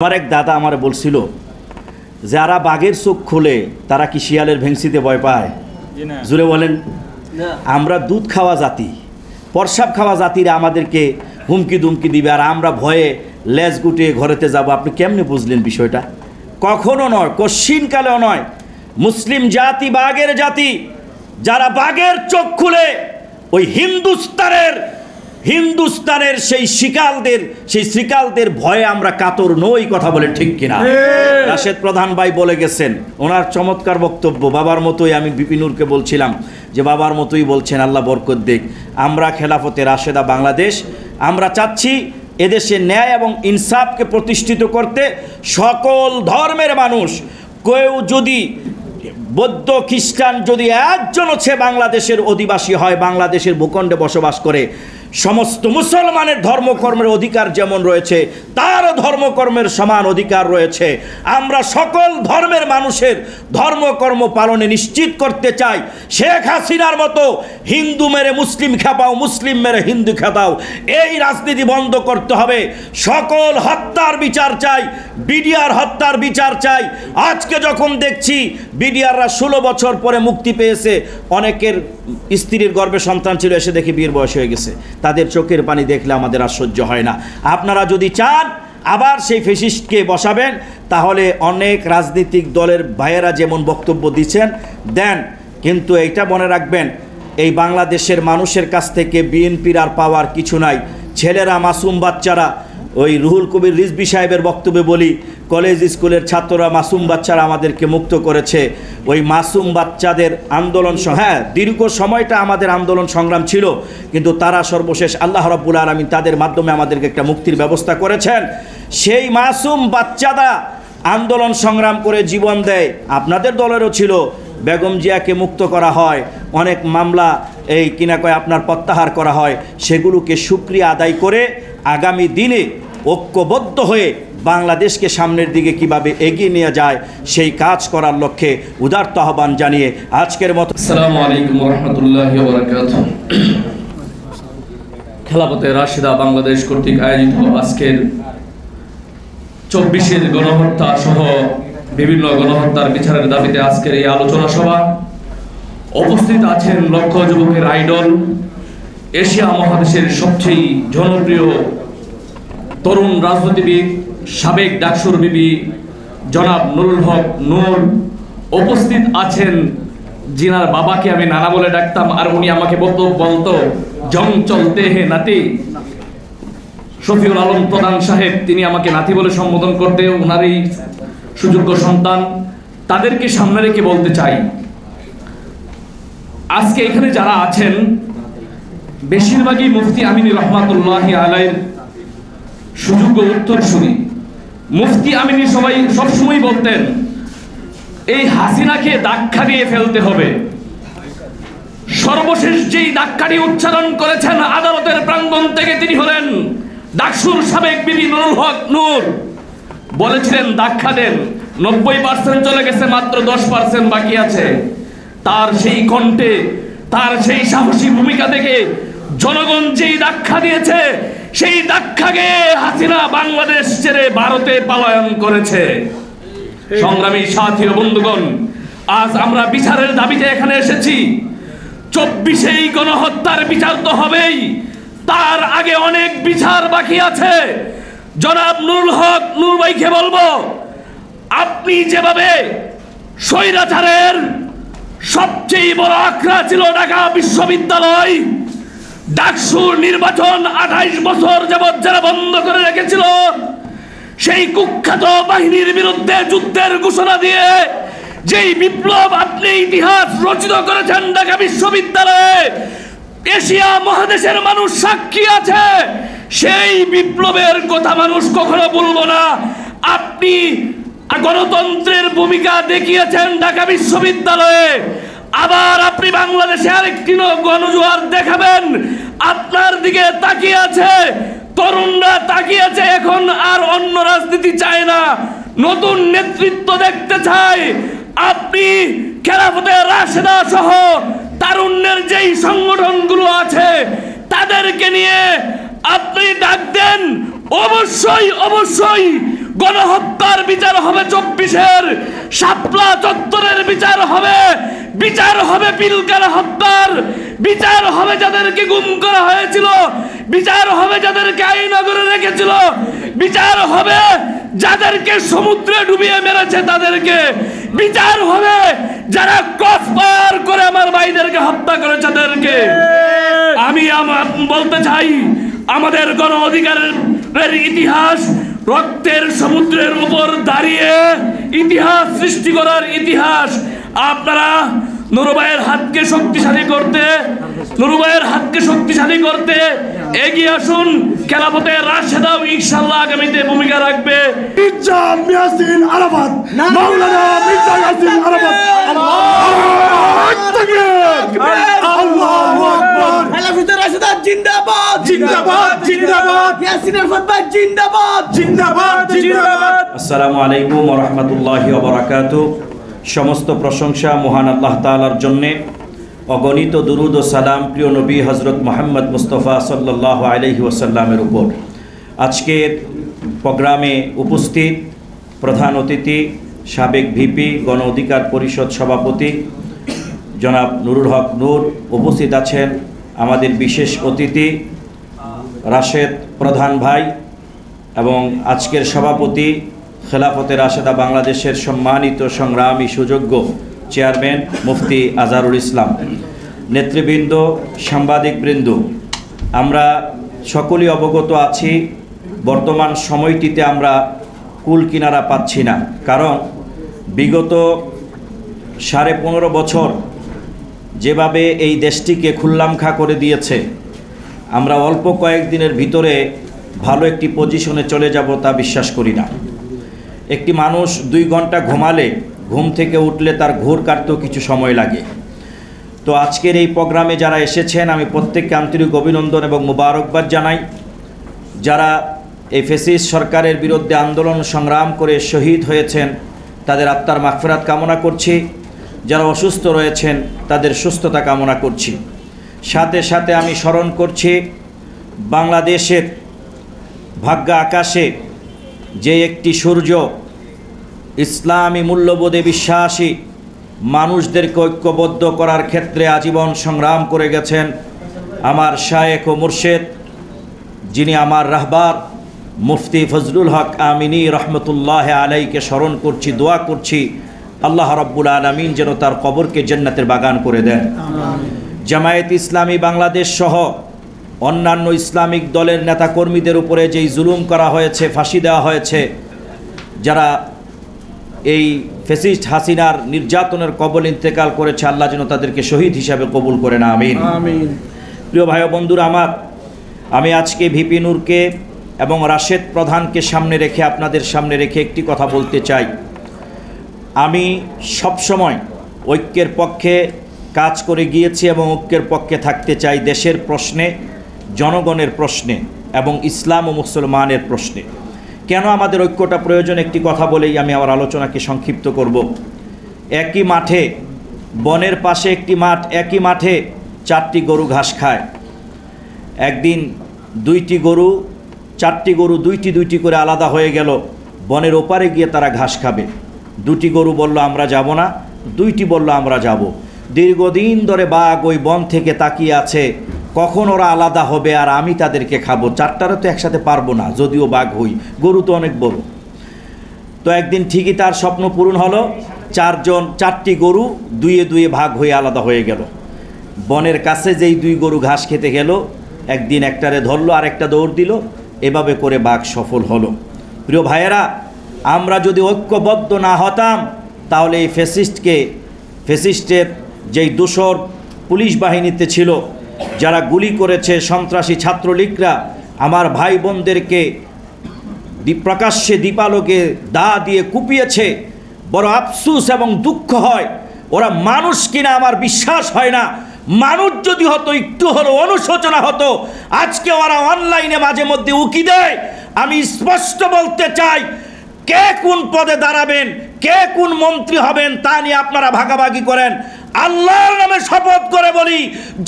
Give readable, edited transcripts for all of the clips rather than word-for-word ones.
আমার এক দাদা আমার বলছিল, যারা বাঘের চোখ খুলে তারা কি শিয়ালের ভেংসিতে ভয় পায়? জুড়ে বলেন। আমরা দুধ খাওয়া জাতি, প্রসাব খাওয়া জাতিরা আমাদেরকে হুমকি দুমকি দিবে, আর আমরা ভয়ে লেজ গুটিয়ে ঘরেতে যাব। আপনি কেমনে বুঝলেন বিষয়টা? কখনো নয়, কশ্চিনকালেও নয়। মুসলিম জাতি বাঘের জাতি। যারা বাঘের চোখ খুলে ওই হিন্দুস্তানের সেই শ্রীকালদের ভয়ে আমরা কাতর নই। কথা বলে ঠিক কিনা? রাশেদ প্রধান ভাই বলে গেছেন, ওনার চমৎকার বক্তব্য। বাবার মতোই, আমি বিপিনুরকে বলছিলাম যে বাবার মতোই বলছেন, আল্লাহ বরকত দিক। আমরা খেলাফতে রাশেদা বাংলাদেশ, আমরা চাচ্ছি এদেশে ন্যায় এবং ইনসাফকে প্রতিষ্ঠিত করতে সকল ধর্মের মানুষ, কেউ যদি বৌদ্ধ খ্রিস্টান যদি একজন হচ্ছে বাংলাদেশের অধিবাসী হয়, বাংলাদেশের ভূখণ্ডে বসবাস করে, সমস্ত মুসলমানের ধর্মকর্মের অধিকার যেমন রয়েছে, তারও ধর্মকর্মের সমান অধিকার রয়েছে। আমরা সকল ধর্মের মানুষের ধর্মকর্ম পালনে নিশ্চিত করতে চাই। শেখ হাসিনার মতো হিন্দু মেরে মুসলিম খেপাও, মুসলিম মেরে হিন্দু খেপাও, এই রাজনীতি বন্ধ করতে হবে। সকল হত্যার বিচার চাই, বিডিআর হত্যার বিচার চাই। আজকে যখন দেখছি বিডিআররা 16 বছর পরে মুক্তি পেয়েছে, অনেকের স্ত্রীর গর্ভে সন্তান ছিল, এসে দেখি বিয়ের বয়স হয়ে গেছে। তাদের চোখের পানি দেখলে আমাদের আর সহ্য হয় না। আপনারা যদি চান আবার সেই ফ্যাসিস্টকে বসাবেন, তাহলে অনেক রাজনৈতিক দলের ভাইয়েরা যেমন বক্তব্য দিচ্ছেন দেন, কিন্তু এইটা মনে রাখবেন, এই বাংলাদেশের মানুষের কাছ থেকে বিএনপির আর পাওয়ার কিছু নাই। ছেলেরা, মাসুম বাচ্চারা, ওই রুহুল কবির রিজভী সাহেবের বক্তব্যে বলি, কলেজ স্কুলের ছাত্ররা, মাসুম বাচ্চারা আমাদেরকে মুক্ত করেছে। ওই মাসুম বাচ্চাদের আন্দোলন, হ্যাঁ দীর্ঘ সময়টা আমাদের আন্দোলন সংগ্রাম ছিল, কিন্তু তারা সর্বশেষ আল্লাহ রাব্বুল আলামিন তাদের মাধ্যমে আমাদেরকে একটা মুক্তির ব্যবস্থা করেছেন। সেই মাসুম বাচ্চারা আন্দোলন সংগ্রাম করে জীবন দেয়। আপনাদের দলেরও ছিল, বেগম জিয়াকে মুক্ত করা হয়, অনেক মামলা এই কিনা কয় আপনার প্রত্যাহার করা হয়। সেগুলোকে শুকরিয়া আদায় করে আগামী দিনে ঐক্যবদ্ধ হয়ে বাংলাদেশকে সামনের দিকে কিভাবে এগিয়ে নিয়ে যায়, সেই কাজ করার লক্ষ্যে উদারত আহ্বান জানিয়ে আজকের মতো আসসালামু আলাইকুম ওয়া রাহমাতুল্লাহি ওয়া বারাকাতুহু। খেলাফতে রাশিদা বাংলাদেশ কর্তৃক আয়োজিত আজকের 24-এর গণহত্যা সহ বিভিন্ন গণহত্যার বিচারের দাবিতে আজকের এই আলোচনা সভা, উপস্থিত আছেন লক্ষ যুবকের আইডল, এশিয়া মহাদেশের সবচেয়ে জনপ্রিয় তরুণ রাজনীতিবিদ, সাবেক ডাকসুর বিবি জনাব নুরুল হক নূর। উপস্থিত আছেন জিনার বাবাকে আমি নানা বলে ডাকতাম, আর উনি আমাকে বলতো জং চলতে হে নাতি, শফিউল আলম প্রধান সাহেব, তিনি আমাকে নাতি বলে সম্বোধন করতে, ওনারই সুযোগ্য সন্তান। তাদেরকে সামনে রেখে বলতে চাই, আজকে এখানে যারা আছেন বেশিরভাগই মুফতি আমিন রহমাতুল্লাহি আলাইহির সুযোগ্য উত্তরসূরি। মুফতি আমিনী সবসময় বলতেন, এই হাসিনাকে ধাক্কা দিয়ে ফেলতে হবে। সর্বশেষ যেই ধাক্কাটি উচ্চারণ করেছেন আদালতের প্রাঙ্গণ থেকে, তিনি হলেন ডাকসুর সাবেক বিবি নুরুল হক নূর। বলেছিলেন ধাক্কা দেন, 90% চলে গেছে, মাত্র 10% বাকি আছে। তার সেই কণ্ঠে, তার সেই সাহসী ভূমিকা দেখে জনগণ যেই ধাক্কা দিয়েছে, সেই ধাক্কাকে হাসিনা বাংলাদেশ ছেড়ে ভারতে পলায়ন করেছে। সংগ্রামী সাথী ও বন্ধুগণ, আজ আমরা বিচারের দাবিতে এখানে এসেছি। 24 গণহত্যার বিচার তো হবেই, তার আগে অনেক বিচার বাকি আছে। জনাব নুরুল হক নূর ভাইকে বলবো, আপনি যেভাবে স্বৈরাচারের সবচেয়ে বড় আখড়া ছিল ঢাকা বিশ্ববিদ্যালয়, ডাকসুর নির্বাচন 28 বছর যাবৎ যারা বন্ধ করে রেখেছিল, সেই কুখ্যাত বাহিনীর বিরুদ্ধে যুদ্ধের ঘোষণা দিয়ে যেই বিপ্লব আপনি ইতিহাস রচিত করেছেন ঢাকা বিশ্ববিদ্যালয়ে, এশিয়া মহাদেশের মানুষ সাক্ষী আছে, সেই বিপ্লবের কথা মানুষ কখনো ভুলবো না। আপনি গণতন্ত্রের ভূমিকা দেখিয়েছেন ঢাকা বিশ্ববিদ্যালয়ে, আবার আপনি বাংলাদেশে আরেকটি গণজোয়ার দেখাবেন। আপনার দিকে তাকিয়ে আছে তরুণরা, তাকিয়ে আছে। এখন আর অন্য রাজনীতি চায় না, নতুন নেতৃত্ব দেখতে চায়। আপনি খেলাফতে রাশেদা সহ তারুণ্যের যেই সংগঠনগুলো আছে, তাদেরকে নিয়ে আপনি ডাক দেন। অবশ্যই গণহত্যার বিচার হবে 24-এর, শাপলা চত্বরের বিচার হবে, বিচার হবে পিলকার হত্যার, বিচার হবে যাদেরকে গুম করা হয়েছিল, বিচার হবে যাদেরকে আইনগরে রেখেছিল, বিচার হবে যাদেরকে সমুদ্রে ডুবিয়ে মেরেছে তাদেরকে, বিচার হবে যারা ক্রস পার করে আমার ভাইদেরকে হত্যা করেছে তাদেরকে। আমি বলতে চাই, আমাদের গণ অধিকারের ইতিহাস রক্তের সমুদ্রের উপর দাঁড়িয়ে ইতিহাস সৃষ্টি করার ইতিহাস। আপনারা নুরুভাইয়ের হাতকে শক্তিশালী করতে এগিয়ে আসুন। খেলাফতের রাশেদাও ইনশাআল্লাহ আগামীতে ভূমিকা রাখবে। মির্জা ইয়াসিন আরাফাত, মাওলানা মির্জা ইয়াসিন আরাফাত, আল্লাহু আকবার। খেলাফতের রাশেদা জিন্দাবাদ, জিন্দাবাদ, জিন্দাবাদ। ইয়াসিন আরাফাত ভাই জিন্দাবাদ, জিন্দাবাদ, জিন্দাবাদ। আসসালামু আলাইকুম ওয়া রাহমাতুল্লাহি ওয়া বারাকাতুহু। সমস্ত প্রশংসা মহান আল্লাহ তাআলার জন্যে, অগণিত দুরুদ ও সালাম প্রিয় নবী হযরত মুহাম্মদ মুস্তাফা সাল্লাল্লাহু আলাইহি ওয়াসাল্লামের উপর। আজকের প্রোগ্রামে উপস্থিত প্রধান অতিথি, সাবেক ভিপি, গণ অধিকার পরিষদ সভাপতি জনাব নুরুল হক নূর, উপস্থিত আছেন আমাদের বিশেষ অতিথি রাশেদ প্রধান ভাই এবং আজকের সভাপতি খেলাফতে রাশেদা বাংলাদেশের সম্মানিত সংগ্রামী সুযোগ্য চেয়ারম্যান মুফতি আজহারুল ইসলাম, নেতৃবৃন্দ, সাংবাদিকবৃন্দ, আমরা সকলেই অবগত আছি বর্তমান সময়টিতে আমরা কুল কিনারা পাচ্ছি না। কারণ বিগত 15.5 বছর যেভাবে এই দেশটিকে খুল্লামখা করে দিয়েছে, আমরা অল্প কয়েকদিনের ভিতরে ভালো একটি পজিশনে চলে যাব তা বিশ্বাস করি না। একটি মানুষ 2 ঘন্টা ঘুমালে, ঘুম থেকে উঠলে তার ঘোর কাটতেও কিছু সময় লাগে। তো আজকের এই প্রোগ্রামে যারা এসেছেন আমি প্রত্যেককে আন্তরিক অভিনন্দন এবং মোবারকবাদ জানাই। যারা এই ফ্যাসিস্ট সরকারের বিরুদ্ধে আন্দোলন সংগ্রাম করে শহীদ হয়েছেন তাদের আত্মার মাগফিরাত কামনা করছি। যারা অসুস্থ রয়েছেন তাদের সুস্থতা কামনা করছি। সাথে সাথে আমি স্মরণ করছি বাংলাদেশের ভাগ্য আকাশে যে একটি সূর্য ইসলামী মূল্যবোধে বিশ্বাসী মানুষদেরকে ঐক্যবদ্ধ করার ক্ষেত্রে আজীবন সংগ্রাম করে গেছেন আমার শায়েখ ও মুর্শেদ, যিনি আমার রাহবার মুফতি ফজলুল হক আমিনী রহমতুল্লাহ আলাইকে স্মরণ করছি, দোয়া করছি আল্লাহ রাব্বুল আলামিন যেন তার কবরকে জান্নাতের বাগান করে দেন। জামায়াত ইসলামী বাংলাদেশ সহ অন্যান্য ইসলামিক দলের নেতাকর্মীদের উপরে যেই জুলুম করা হয়েছে, ফাঁসি দেওয়া হয়েছে, যারা এই ফ্যাসিস্ট হাসিনার নির্যাতনের কবল ইন্তেকাল করেছে, আল্লাহ যেন তাদেরকে শহীদ হিসাবে কবুল করেন, আমিন। প্রিয় ভাই ও বন্ধুরা আমার, আমি আজকে ভিপি নূরকে এবং রাশেদ প্রধানকে সামনে রেখে আপনাদের সামনে রেখে একটি কথা বলতে চাই। আমি সবসময় ঐক্যের পক্ষে কাজ করে গিয়েছি এবং ঐক্যের পক্ষে থাকতে চাই দেশের প্রশ্নে, জনগণের প্রশ্নে এবং ইসলাম ও মুসলমানের প্রশ্নে। কেন আমাদের ঐক্যটা প্রয়োজন একটি কথা বলেই আমি আমার আলোচনাকে সংক্ষিপ্ত করব। একই মাঠে, বনের পাশে একটি মাঠ, একই মাঠে 4টি গরু ঘাস খায়। একদিন 2টি গরু, 4টি গরু 2টি করে আলাদা হয়ে গেল, বনের ওপারে গিয়ে তারা ঘাস খাবে। 2টি গরু বলল আমরা যাব না, 2টি বলল আমরা যাব। দীর্ঘদিন ধরে বাঘ ওই বন থেকে তাকিয়ে আছে কখন ওরা আলাদা হবে আর আমি তাদেরকে খাবো। 4টারও তো একসাথে পারবো না, যদিও বাঘ হই, গরু তো অনেক বড়। তো একদিন ঠিকই তার স্বপ্ন পূরণ হলো। 4টি গরু 2 ভাগ হয়ে আলাদা হয়ে গেল। বনের কাছে যেই 2 গরু ঘাস খেতে গেল, একদিন একটারে ধরলো আর একটা দৌড় দিল, এভাবে করে বাঘ সফল হলো। প্রিয় ভাইয়েরা, আমরা যদি ঐক্যবদ্ধ না হতাম তাহলে এই ফ্যাসিস্টের যেই দোসর পুলিশ বাহিনীতে ছিল, যারা গুলি করেছে, সন্ত্রাসী ছাত্রলীগরা আমার ভাই বোনদেরকে প্রকাশ্যে দীপালোকে দা দিয়ে কুপিয়েছে, বড় আফসোস এবং দুঃখ হয়। ওরা মানুষ কিনা আমার বিশ্বাস হয় না। মানুষ যদি হতো, একটু হলো অনুশোচনা হতো। আজকে ওরা অনলাইনে মাঝে মধ্যে উকি দেয়। আমি স্পষ্ট বলতে চাই, কে কোন পদে দাঁড়াবেন, কে কোন মন্ত্রী হবেন তা নিয়ে আপনারা ভাগাভাগি করেন। আল্লাহর নামে শপথ করে বলি,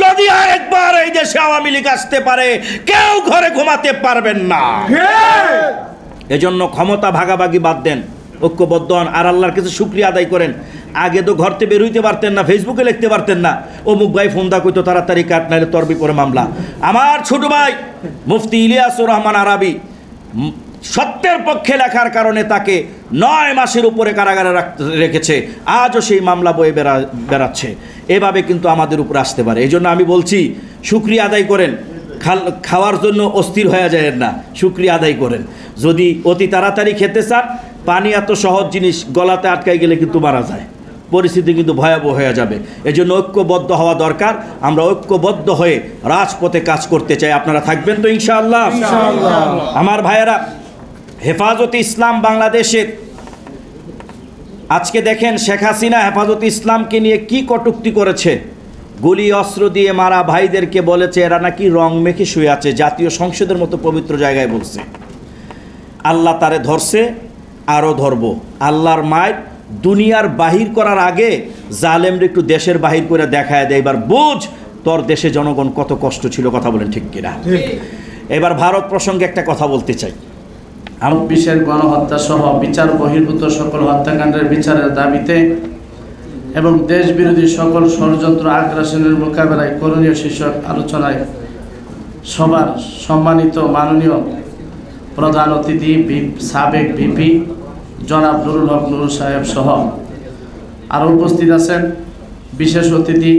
যদি আরেকবার এই দেশে আওয়ামী লীগ আসতে পারে, কেউ ঘরে ঘুমাতে পারবেন না। এজন্য ক্ষমতা ভাগাভাগি বাদ দেন, ঐক্যবদ্ধ হন, আর আল্লাহর কাছে শুকরিয়া আদায় করেন। আগে তো ঘর থেকে বেরোইতে পারতেন না, ফেসবুকে লিখতে পারতেন না, অমুক ভাই ফোন দা কইতো তাড়াতাড়ি কাট, নাইলে তোর বিপরে মামলা। আমার ছোট ভাই মুফতি ইলিয়াসুর রহমান আরাবী সত্যের পক্ষে লেখার কারণে তাকে 9 মাসের উপরে কারাগারে রেখেছে, আজও সেই মামলা বয়ে বেড়াচ্ছে। এভাবে কিন্তু আমাদের উপর আসতে পারে। এই জন্য আমি বলছি শুকরিয়া আদায় করেন, খাওয়ার জন্য অস্থির হয়ে যায় না, শুকরিয়া আদায় করেন। যদি অতি তাড়াতাড়ি খেতে চান, পানি এত সহজ জিনিস, গলাতে আটকাই গেলে কিন্তু মারা যায়, পরিস্থিতি কিন্তু ভয়াবহ হয়ে যাবে। এই জন্য ঐক্যবদ্ধ হওয়া দরকার। আমরা ঐক্যবদ্ধ হয়ে রাজপথে কাজ করতে চাই। আপনারা থাকবেন তো ইনশাআল্লাহ? আমার ভাইয়েরা, হেফাজতে ইসলাম বাংলাদেশের আজকে দেখেন শেখ হাসিনা হেফাজতে ইসলামকে নিয়ে কি কটূক্তি করেছে। গুলি অস্ত্র দিয়ে মারা ভাইদেরকে বলেছে এরা নাকি রং মেখে শুয়ে আছে, জাতীয় সংসদের মতো পবিত্র জায়গায় বলছে। আল্লাহ তারে ধরছে, আরও ধরব। আল্লাহর মায়ের দুনিয়ার বাহির করার আগে জালেমরা একটু দেশের বাহির করে দেখায় দেয়, এবার বুঝ তোর দেশে জনগণ কত কষ্ট ছিল। কথা বলেন ঠিক কিনা? এবার ভারত প্রসঙ্গে একটা কথা বলতে চাই। বিশ্বের গণহত্যা সহ বিচার বহির্ভূত সকল হত্যাকাণ্ডের বিচারের দাবিতে এবং দেশ বিরোধী সকল ষড়যন্ত্র আগ্রাসনের মোকাবেলায় করণীয় শীর্ষক আলোচনায় সবার সম্মানিত মাননীয় প্রধান অতিথি সাবেক ভিপি জনাব নুরুল হক নুরু সাহেব সহ আরও উপস্থিত আছেন বিশেষ অতিথি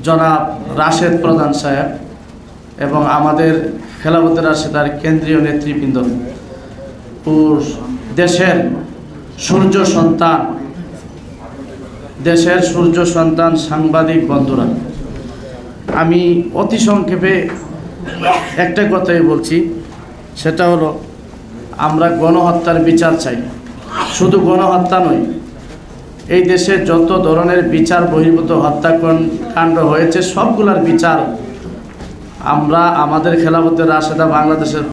জনাব রাশেদ প্রধান সাহেব এবং আমাদের খেলাফতে রাশেদার কেন্দ্রীয় নেতৃবৃন্দ ও দেশের সূর্য সন্তান সাংবাদিক বন্ধুরা, আমি অতি সংক্ষেপে একটা কথাই বলছি, সেটা হলো আমরা গণহত্যার বিচার চাই। শুধু গণহত্যা নয়, এই দেশে যত ধরনের বিচার বহির্ভূত হত্যাকাণ্ড হয়েছে সবগুলোর বিচার আমরা আমাদের খেলাফতে রাশেদা বাংলাদেশের